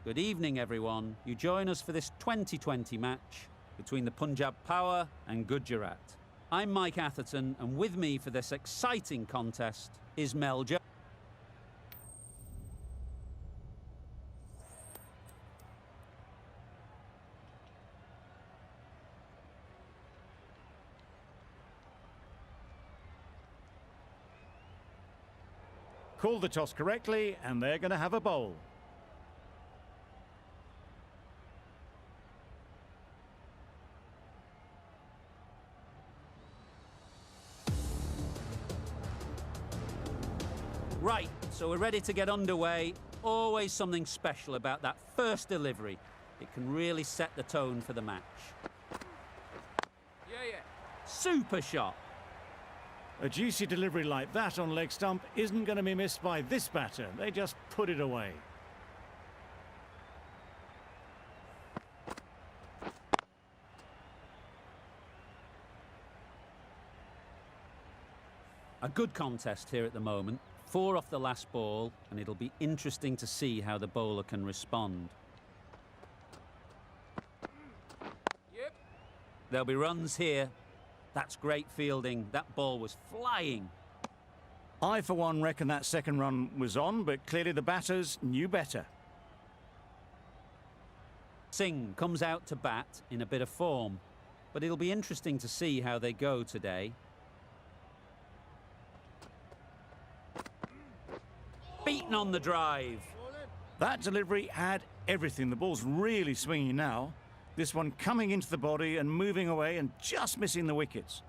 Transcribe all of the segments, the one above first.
Good evening, everyone. You join us for this 2020 match between the Punjab Power and Gujarat. I'm Mike Atherton, and with me for this exciting contest is Mel Jones. Called the toss correctly, and they're going to have a bowl. Right, so we're ready to get underway. Always something special about that first delivery. It can really set the tone for the match. Yeah. Super shot. A juicy delivery like that on leg stump isn't going to be missed by this batter. They just put it away. A good contest here at the moment. 4 off the last ball, and it'll be interesting to see how the bowler can respond. Yep. There'll be runs here. That's great fielding. That ball was flying. I, for one, reckon that second run was on, but clearly the batters knew better. Singh comes out to bat in a bit of form, but it'll be interesting to see how they go today. Beaten on the drive. That delivery had everything. The ball's really swinging now. This one coming into the body and moving away and just missing the wickets.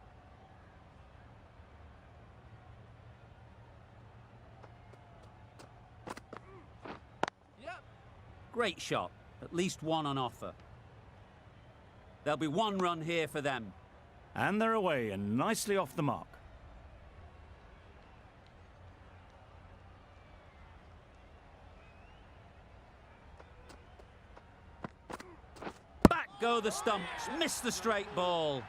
Yep. Great shot. At least one on offer. There'll be 1 run here for them. And they're away and nicely off the mark. Go the stumps, miss the straight ball.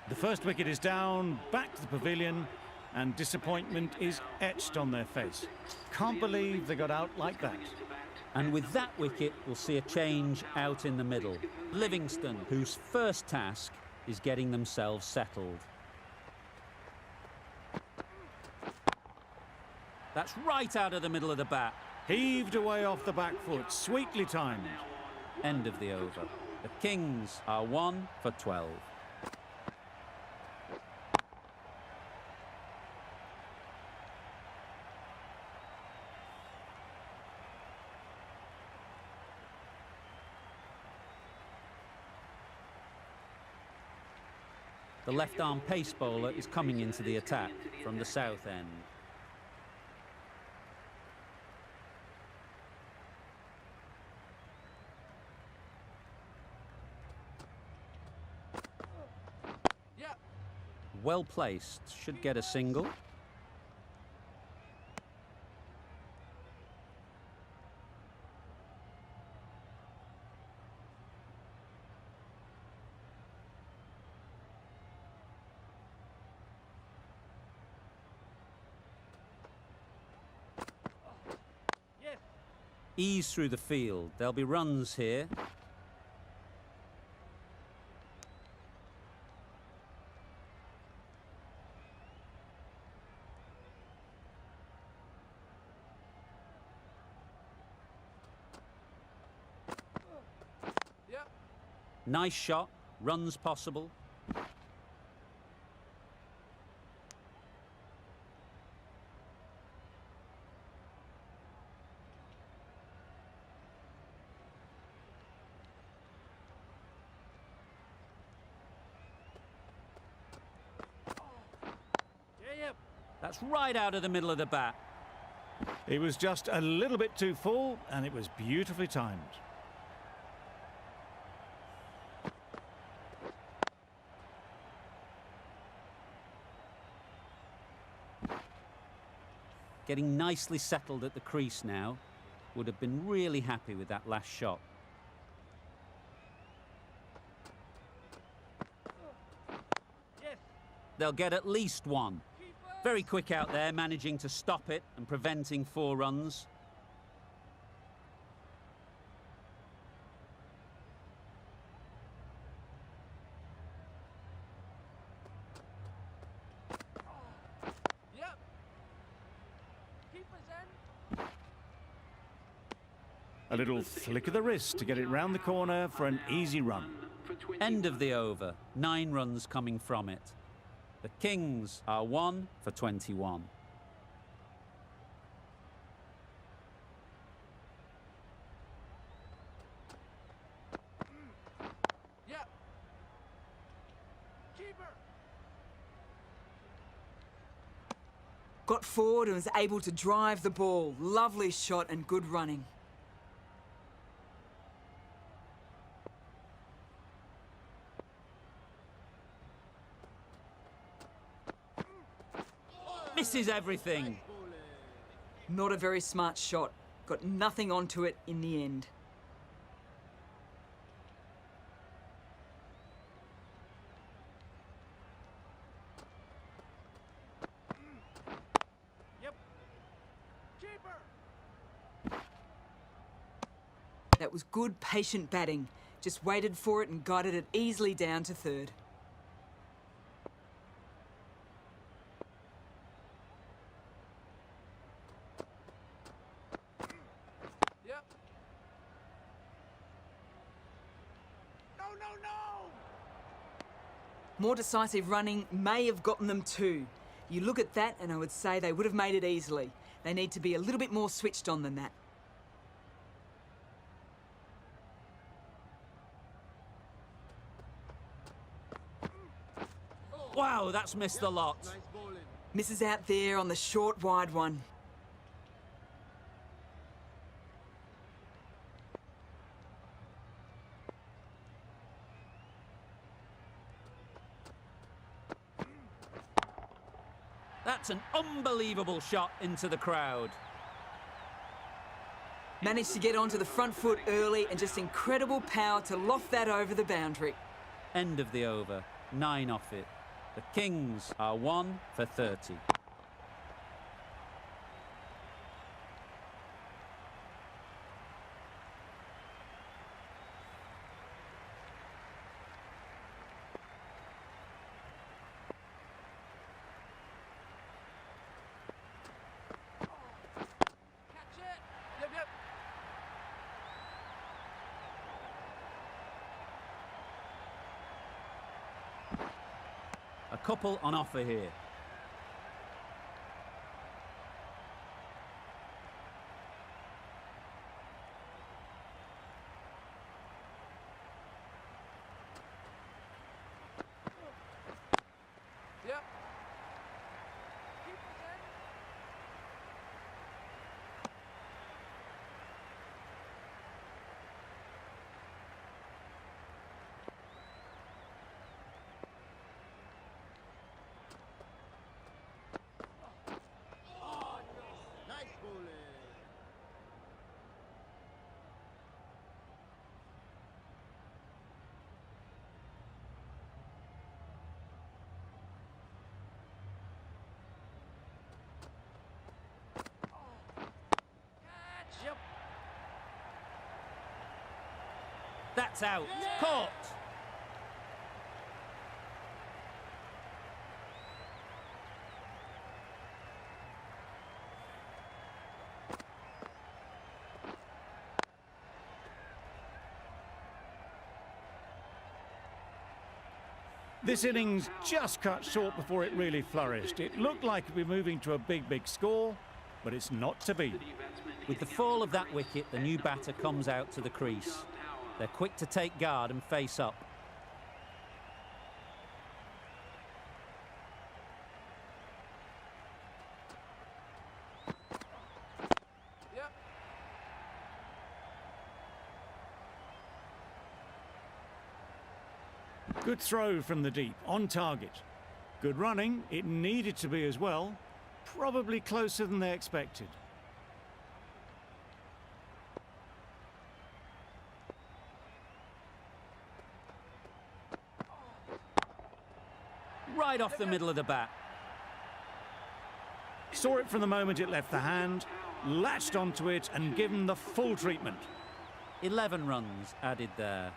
The first wicket is down, back to the pavilion, and disappointment is etched on their face. Can't believe they got out like that. And with that wicket, we'll see a change out in the middle. Livingston, whose first task is getting themselves settled. That's right out of the middle of the bat. Heaved away off the back foot, sweetly timed. End of the over. The Kings are 1 for 12. The left-arm pace bowler is coming into the attack from the south end. Well placed, should get a single. Ease through the field. There'll be runs here. Nice shot, runs possible. That's right out of the middle of the bat. It was just a little bit too full, and it was beautifully timed. Getting nicely settled at the crease now. Would have been really happy with that last shot. they'll get at least one. Very quick out there, managing to stop it and preventing 4 runs. A little flick of the wrist to get it round the corner for an easy run. End of the over, 9 runs coming from it. The Kings are 1 for 21. Got forward and was able to drive the ball. Lovely shot and good running. Misses everything. Not a very smart shot. Got nothing onto it in the end. That was good, patient batting. Just waited for it and guided it easily down to third. More decisive running may have gotten them 2. You look at that and I would say they would have made it easily. They need to be a little bit more switched on than that. Wow, that's missed a lot. Misses out there on the short, wide one. That's an unbelievable shot into the crowd. Managed to get onto the front foot early and just incredible power to loft that over the boundary. End of the over, 9 off it. The Kings are 1 for 30. A couple on offer here. That's out. Caught. This innings just cut short before it really flourished. It looked like it'd be moving to a big score, but it's not to be. With the fall of that wicket, the new batter comes out to the crease. They're quick to take guard and face up. Good throw from the deep, on target. Good running, it needed to be as well. Probably closer than they expected. right off the middle of the bat. Saw it from the moment it left the hand, latched onto it and given the full treatment. 11 runs added there.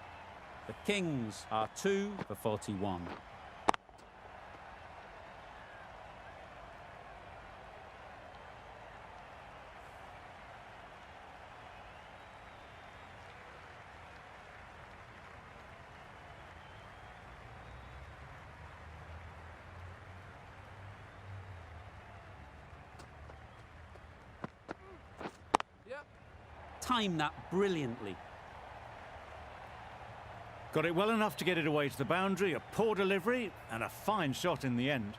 The Kings are 2 for 41. Timed that brilliantly. Got it well enough to get it away to the boundary, a poor delivery and a fine shot in the end.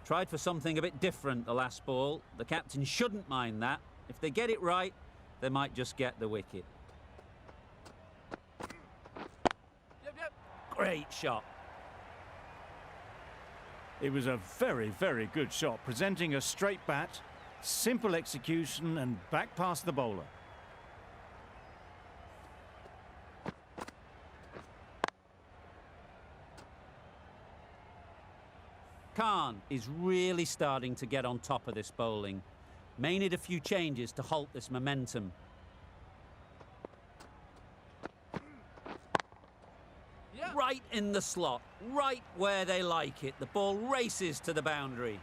Tried for something a bit different the last ball. The captain shouldn't mind that. If they get it right, they might just get the wicket. Great shot. It was a very, very good shot, presenting a straight bat, simple execution and back past the bowler. Khan is really starting to get on top of this bowling. May need a few changes to halt this momentum. Right in the slot, right where they like it. The ball races to the boundary.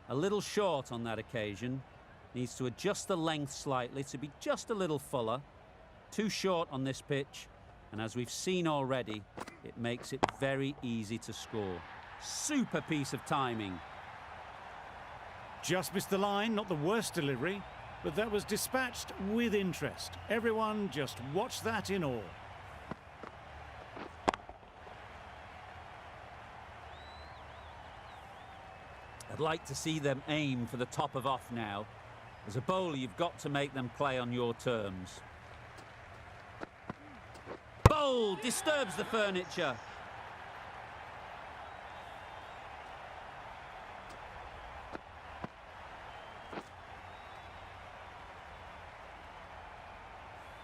A little short on that occasion. Needs to adjust the length slightly to be just a little fuller. Too short on this pitch, and as we've seen already, it makes it very easy to score. Super piece of timing. Just missed the line, not the worst delivery, but that was dispatched with interest. Everyone just watched that in awe. I'd like to see them aim for the top of off now. As a bowler, you've got to make them play on your terms. Bowl disturbs the furniture.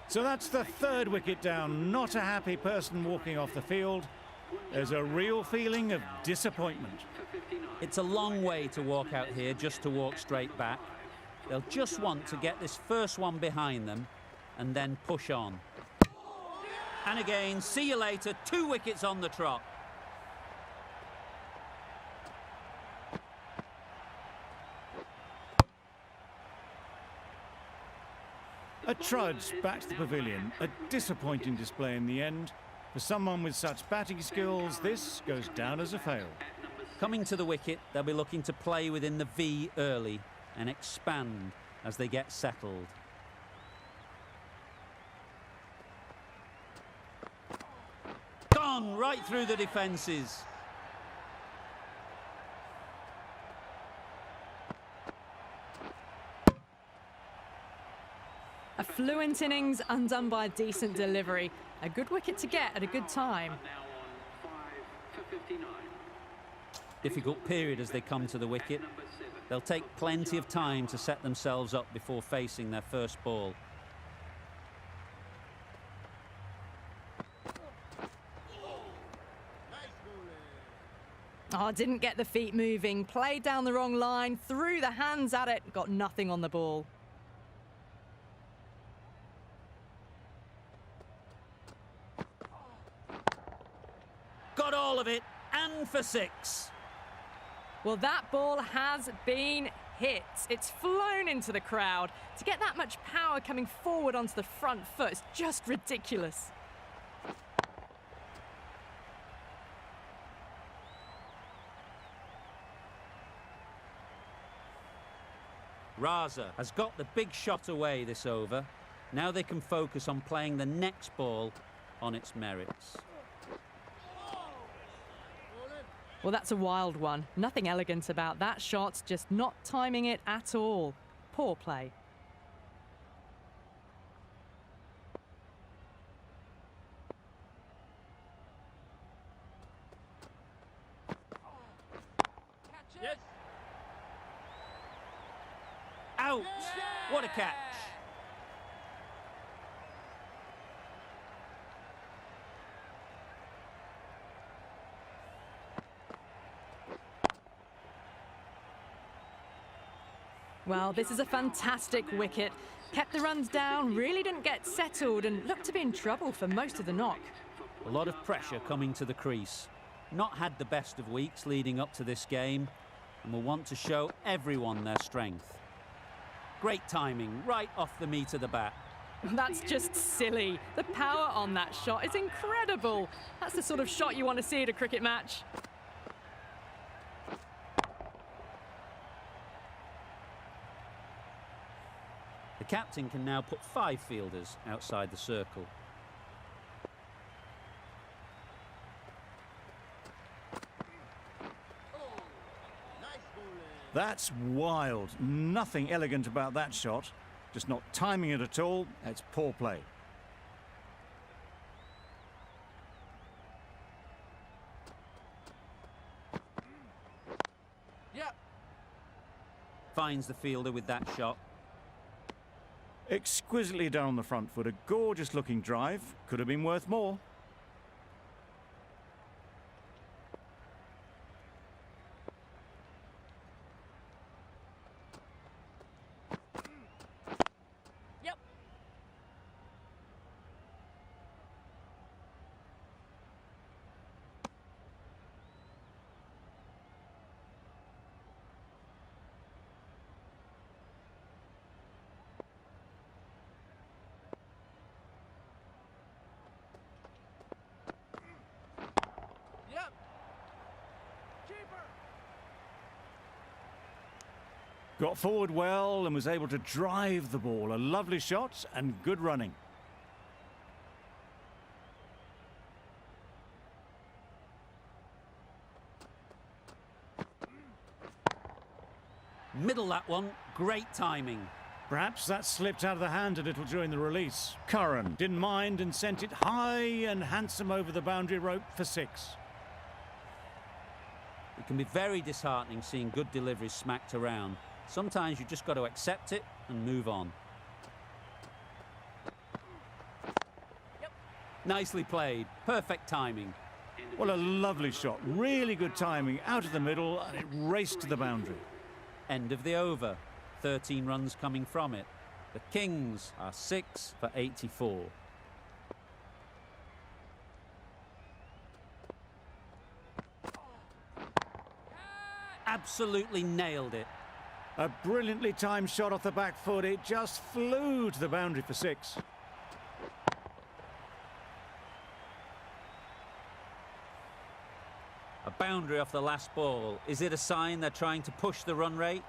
So that's the third wicket down. Not a happy person walking off the field. There's a real feeling of disappointment. It's a long way to walk out here just to walk straight back. They'll just want to get this first one behind them and then push on. And again, see you later, 2 wickets on the trot. A trudge back to the pavilion. A disappointing display in the end. For someone with such batting skills, this goes down as a fail. Coming to the wicket, they'll be looking to play within the V early and expand as they get settled. Gone right through the defences. A fluent innings undone by a decent delivery. A good wicket to get at a good time. Difficult period as they come to the wicket. They'll take plenty of time to set themselves up before facing their first ball. Oh, didn't get the feet moving. Played down the wrong line, threw the hands at it, got nothing on the ball. Got all of it, and for 6. Well, that ball has been hit. It's flown into the crowd. To get that much power coming forward onto the front foot is just ridiculous. Raza has got the big shot away this over. Now they can focus on playing the next ball on its merits. Well, that's a wild one. Nothing elegant about that shot, just not timing it at all. Poor play. Out! What a catch! Well, this is a fantastic wicket. Kept the runs down, really didn't get settled and looked to be in trouble for most of the knock. A lot of pressure coming to the crease. Not had the best of weeks leading up to this game and will want to show everyone their strength. Great timing, right off the meat of the bat. That's just silly. The power on that shot is incredible. That's the sort of shot you want to see at a cricket match. The captain can now put 5 fielders outside the circle. That's wild. Nothing elegant about that shot. Just not timing it at all. It's poor play. Finds the fielder with that shot. Exquisitely done on the front foot. A gorgeous looking drive. Could have been worth more. Got forward well and was able to drive the ball. A lovely shot and good running. Middle that one, great timing. Perhaps that slipped out of the hand a little during the release. Curran didn't mind and sent it high and handsome over the boundary rope for 6. It can be very disheartening seeing good deliveries smacked around. Sometimes you just got to accept it and move on. Nicely played, perfect timing. Well, a lovely shot. Really good timing out of the middle and it raced to the boundary. End of the over. 13 runs coming from it. The Kings are 6 for 84. Absolutely nailed it. A brilliantly timed shot off the back foot. It just flew to the boundary for 6. A boundary off the last ball. Is it a sign they're trying to push the run rate?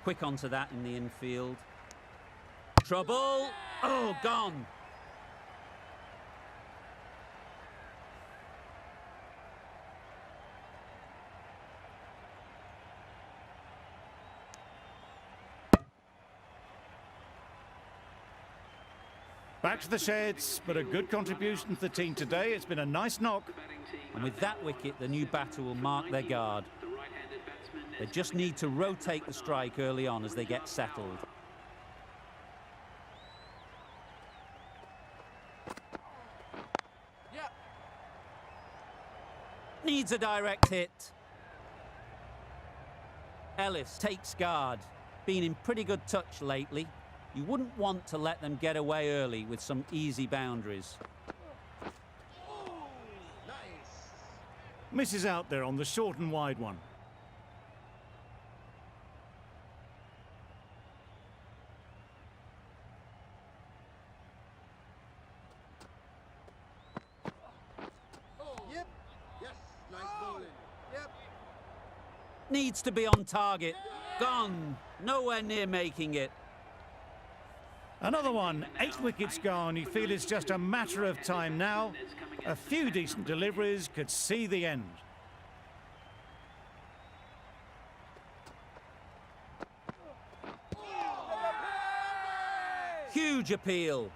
Quick onto that in the infield. Trouble. Oh, gone. Back to the sheds, but a good contribution to the team today. It's been a nice knock. And with that wicket, the new batter will mark their guard. They just need to rotate the strike early on as they get settled. Needs a direct hit. Ellis takes guard. Been in pretty good touch lately. You wouldn't want to let them get away early with some easy boundaries. Misses out there on the short and wide one. Needs to be on target. Gone. Nowhere near making it. Another one, 8 wickets gone. You feel it's just a matter of time now. A few decent deliveries could see the end. Huge appeal.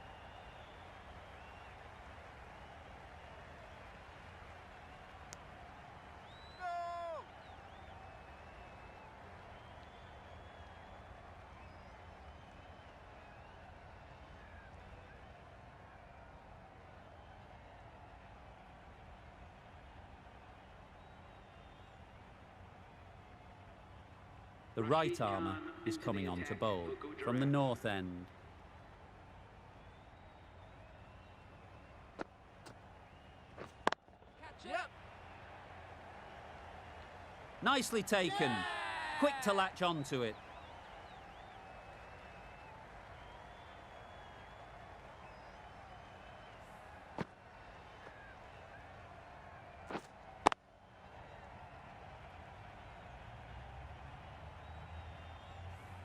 The right armour is coming on to bowl from the north end. Nicely taken. Quick to latch onto it.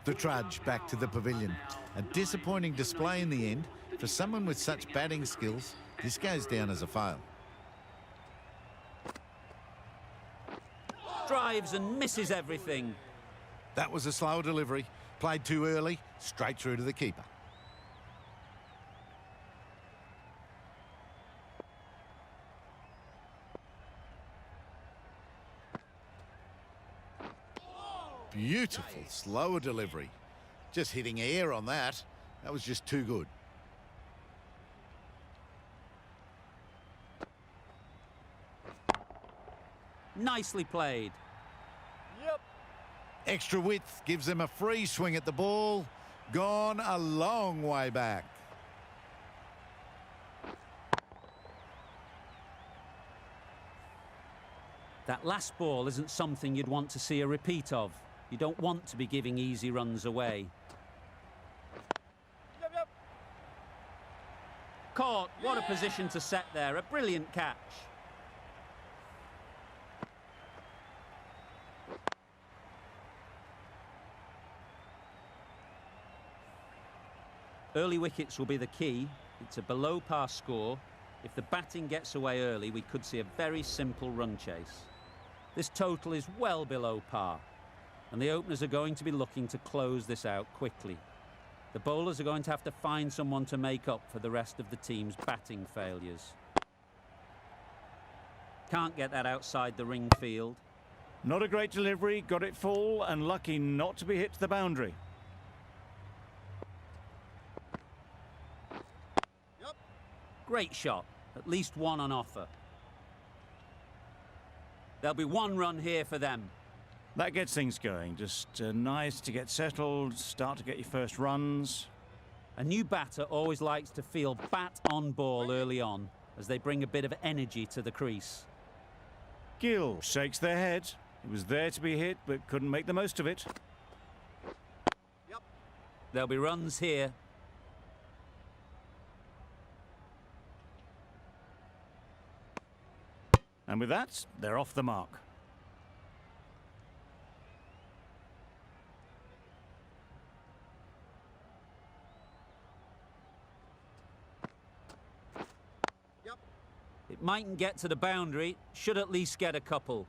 The trudge back to the pavilion. A disappointing display in the end. For someone with such batting skills, this goes down as a fail. Drives and misses everything. That was a slower delivery. Played too early, straight through to the keeper. Beautiful, slower delivery. Just hitting air on that. That was just too good. Nicely played. Extra width gives them a free swing at the ball. Gone a long way back. That last ball isn't something you'd want to see a repeat of. You don't want to be giving easy runs away. Caught. What a position to set there. A brilliant catch. Early wickets will be the key. It's a below par score. If the batting gets away early, we could see a very simple run chase. This total is well below par, and the openers are going to be looking to close this out quickly. The bowlers are going to have to find someone to make up for the rest of the team's batting failures. Can't get that outside the ring field. Not a great delivery, got it full and lucky not to be hit to the boundary. Great shot, at least one on offer. There'll be one run here for them. That gets things going. Just nice to get settled, start to get your first runs. A new batter always likes to feel bat on ball early on, as they bring a bit of energy to the crease. Gill shakes their head. It was there to be hit, but couldn't make the most of it. There'll be runs here. And with that, they're off the mark. It mightn't get to the boundary, should at least get a couple.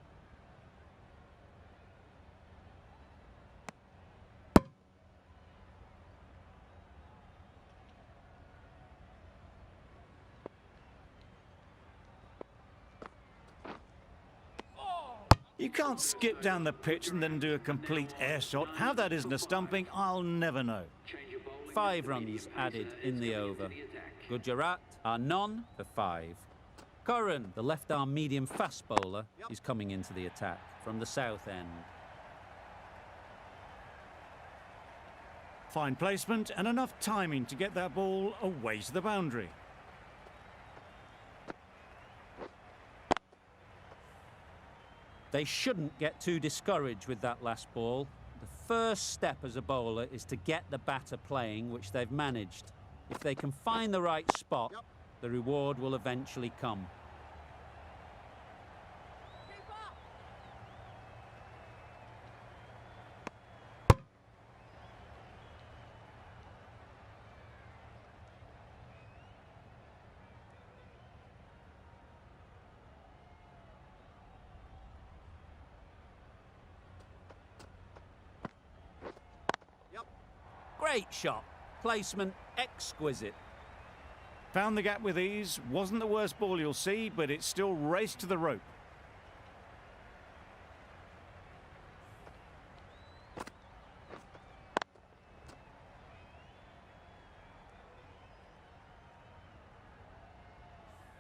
You can't skip down the pitch and then do a complete air shot. How that isn't a stumping, I'll never know. 5 runs added in the over. Gujarat are none for 5. Curran, the left-arm medium fast bowler, is coming into the attack from the south end. Fine placement and enough timing to get that ball away to the boundary. They shouldn't get too discouraged with that last ball. The first step as a bowler is to get the batter playing, which they've managed. If they can find the right spot, the reward will eventually come. Great shot. Placement exquisite. Found the gap with ease. Wasn't the worst ball you'll see, but it still raced to the rope.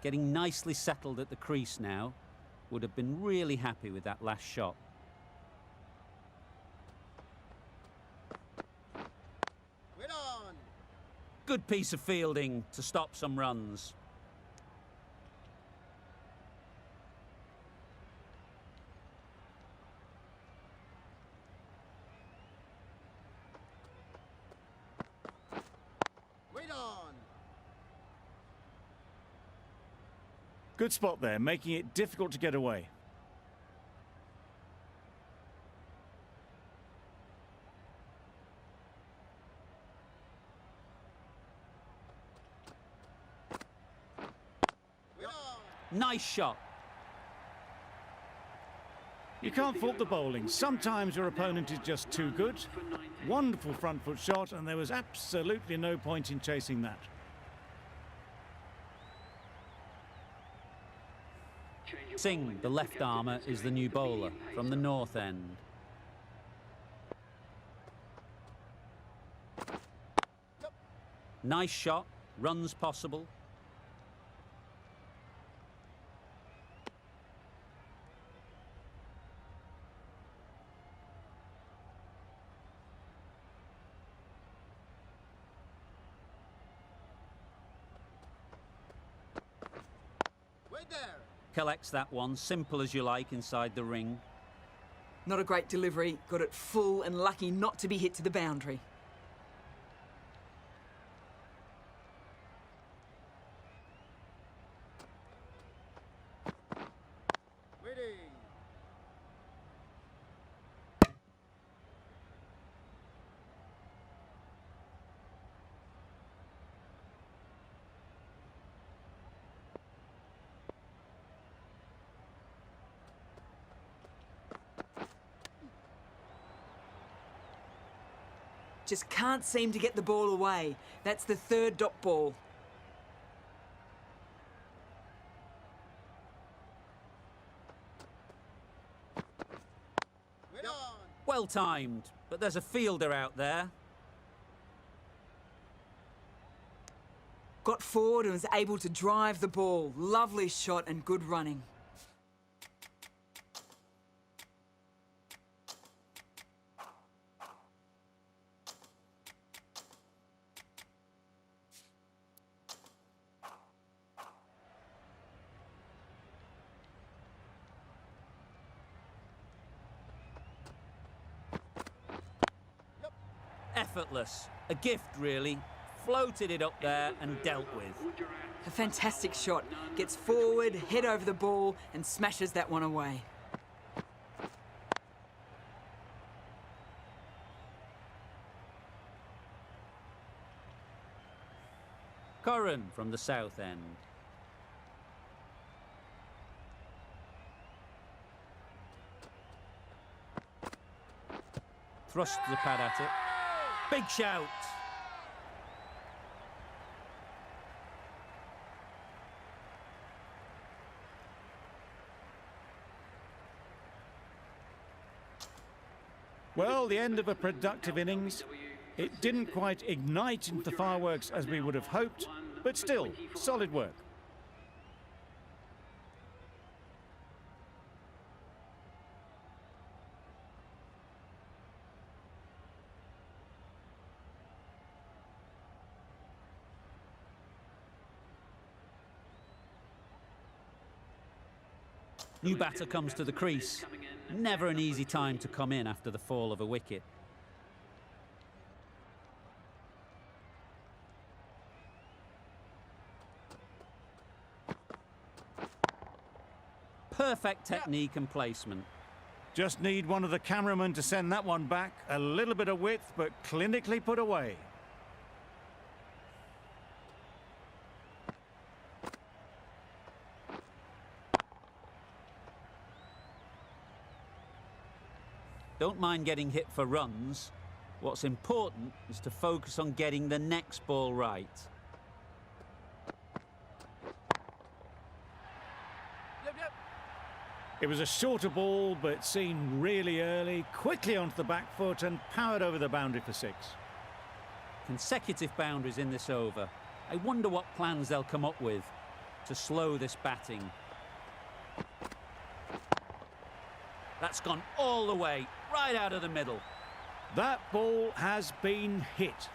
Getting nicely settled at the crease now. Would have been really happy with that last shot. Good piece of fielding to stop some runs. Good spot there, making it difficult to get away. Nice shot. You can't fault the bowling. Sometimes your opponent is just too good. Wonderful front foot shot, and there was absolutely no point in chasing that. Singh, the left armour, is the new bowler from the north end. Nice shot, runs possible. Collects that one, simple as you like, inside the ring. Not a great delivery, got it full and lucky not to be hit to the boundary. Just can't seem to get the ball away. That's the third dot ball. Well timed, but there's a fielder out there. Got forward and was able to drive the ball. Lovely shot and good running. Effortless. A gift, really. Floated it up there and dealt with. A fantastic shot. Gets forward, head over the ball and smashes that one away. Curran from the south end. Thrust the pad at it. Big shout. Well, the end of a productive innings. It didn't quite ignite into the fireworks as we would have hoped, but still, solid work. New batter comes to the crease. Never an easy time to come in after the fall of a wicket. Perfect technique and placement. Just need one of the cameramen to send that one back. A little bit of width, but clinically put away. Don't mind getting hit for runs. What's important is to focus on getting the next ball right. It was a shorter ball, but seen really early, quickly onto the back foot and powered over the boundary for 6. Consecutive boundaries in this over. I wonder what plans they'll come up with to slow this batting. That's gone all the way, right out of the middle. That ball has been hit.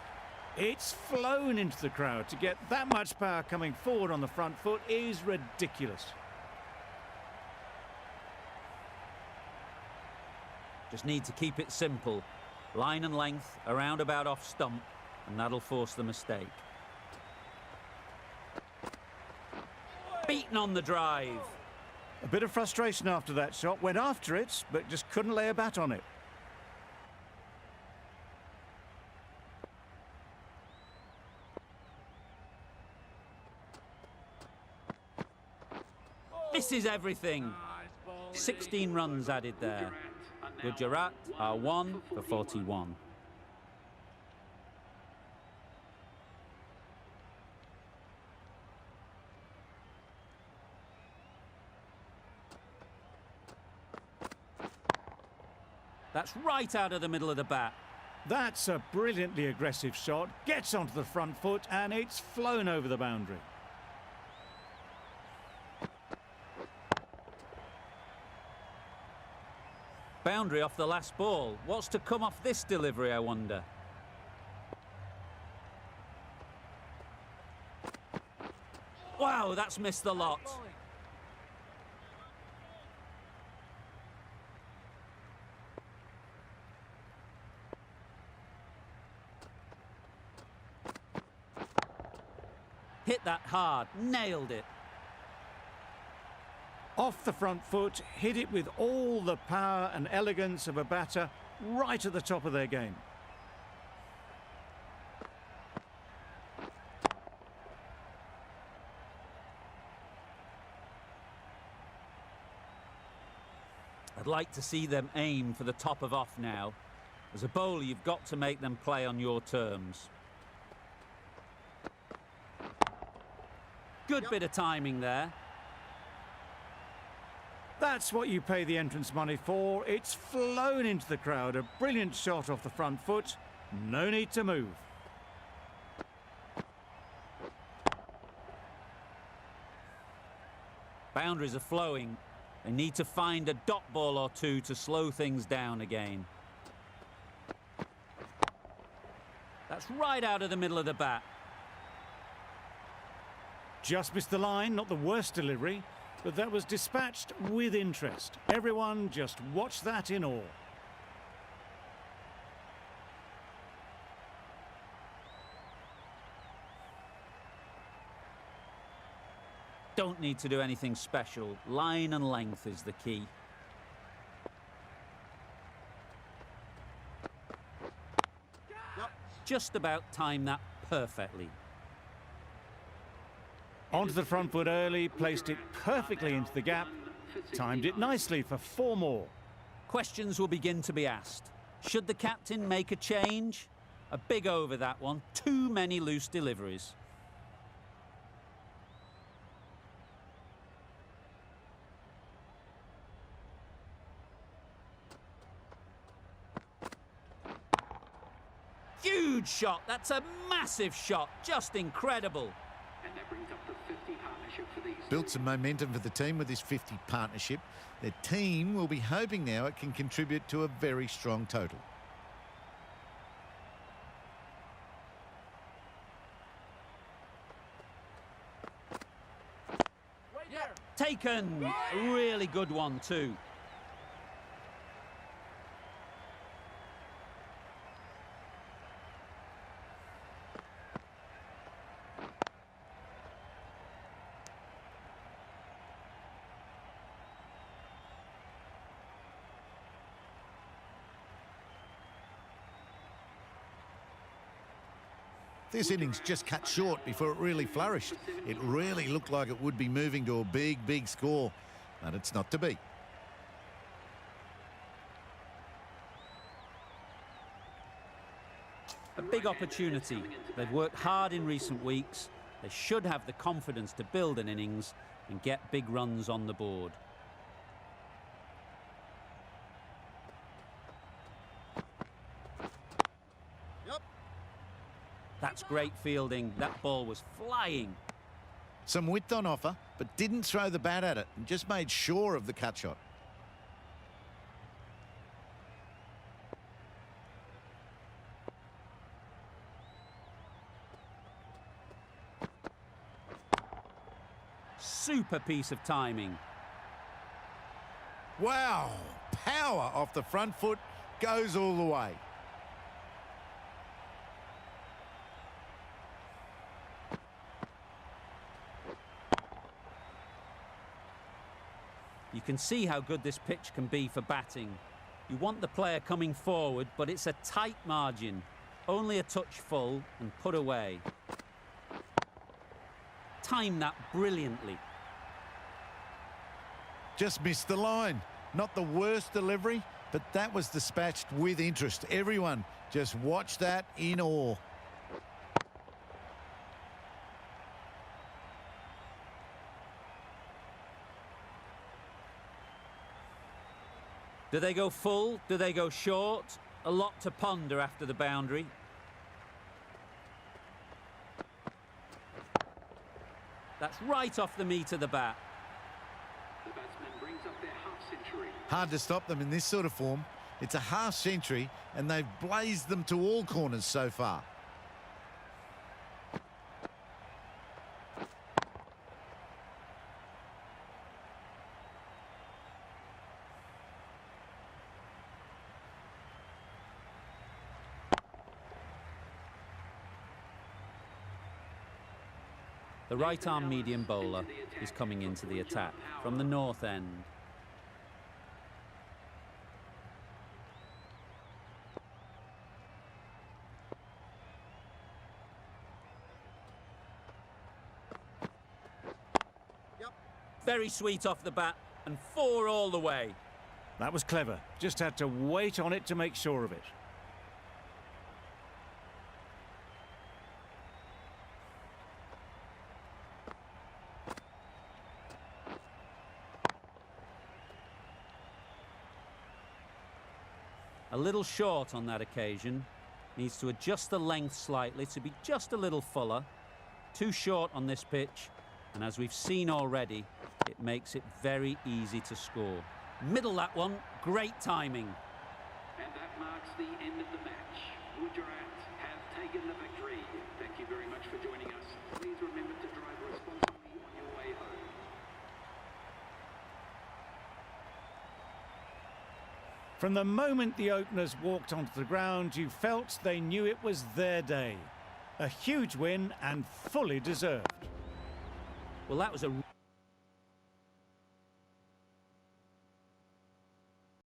It's flown into the crowd. To get that much power coming forward on the front foot is ridiculous. Just need to keep it simple. Line and length, around about off stump, and that'll force the mistake. Beaten on the drive. A bit of frustration after that shot. Went after it, but just couldn't lay a bat on it. Misses everything. 16 runs added there. Gujarat are 1 for 41. That's right out of the middle of the bat. That's a brilliantly aggressive shot. Gets onto the front foot and it's flown over the boundary. Boundary off the last ball. What's to come off this delivery, I wonder? Wow, that's missed the lot. Hit that hard, nailed it. Off the front foot, hit it with all the power and elegance of a batter right at the top of their game. I'd like to see them aim for the top of off now. As a bowler, you've got to make them play on your terms. Good bit of timing there. That's what you pay the entrance money for. It's flown into the crowd. A brilliant shot off the front foot. No need to move. Boundaries are flowing. They need to find a dot ball or two to slow things down again. That's right out of the middle of the bat. Just missed the line, not the worst delivery, but that was dispatched with interest. Everyone just watched that in awe. Don't need to do anything special. Line and length is the key. Just about timed that perfectly. Onto the front foot early, placed it perfectly into the gap, timed it nicely for 4 more. Questions will begin to be asked. Should the captain make a change? A big over that one. Too many loose deliveries. Huge shot. That's a massive shot. Just incredible. And that brings up the 50 partnership for these. Built some momentum for the team with this 50 partnership. Their team will be hoping now it can contribute to a very strong total. Taken. A really good one too. This innings just cut short before it really flourished. It really looked like it would be moving to a big, big score, but it's not to be. A big opportunity. They've worked hard in recent weeks. They should have the confidence to build an innings and get big runs on the board. That's great fielding. That ball was flying. Some width on offer, but didn't throw the bat at it and just made sure of the cut shot. super piece of timing. Wow, power off the front foot, goes all the way. You can see how good this pitch can be for batting. You want the player coming forward, but it's a tight margin. Only a touch full and put away. Time that brilliantly. Just missed the line. Not the worst delivery, but that was dispatched with interest. Everyone just watched that in awe. Do they go full? Do they go short? A lot to ponder after the boundary. That's right off the meat of the bat. The batsman brings up their half-century. Hard to stop them in this sort of form. It's a half century and they've blazed them to all corners so far. The right-arm medium bowler is coming into the attack from the north end. Very sweet off the bat and 4 all the way. That was clever. Just had to wait on it to make sure of it. A little short on that occasion. Needs to adjust the length slightly to be just a little fuller. Too short on this pitch, and as we've seen already, it makes it very easy to score. Middle that one, great timing. And that marks the end of the match. Gujarat have taken the victory. Thank you very much for joining us. Please remember to drive responsibly on your way home. From the moment the openers walked onto the ground, you felt they knew it was their day. A huge win and fully deserved. Well, that was a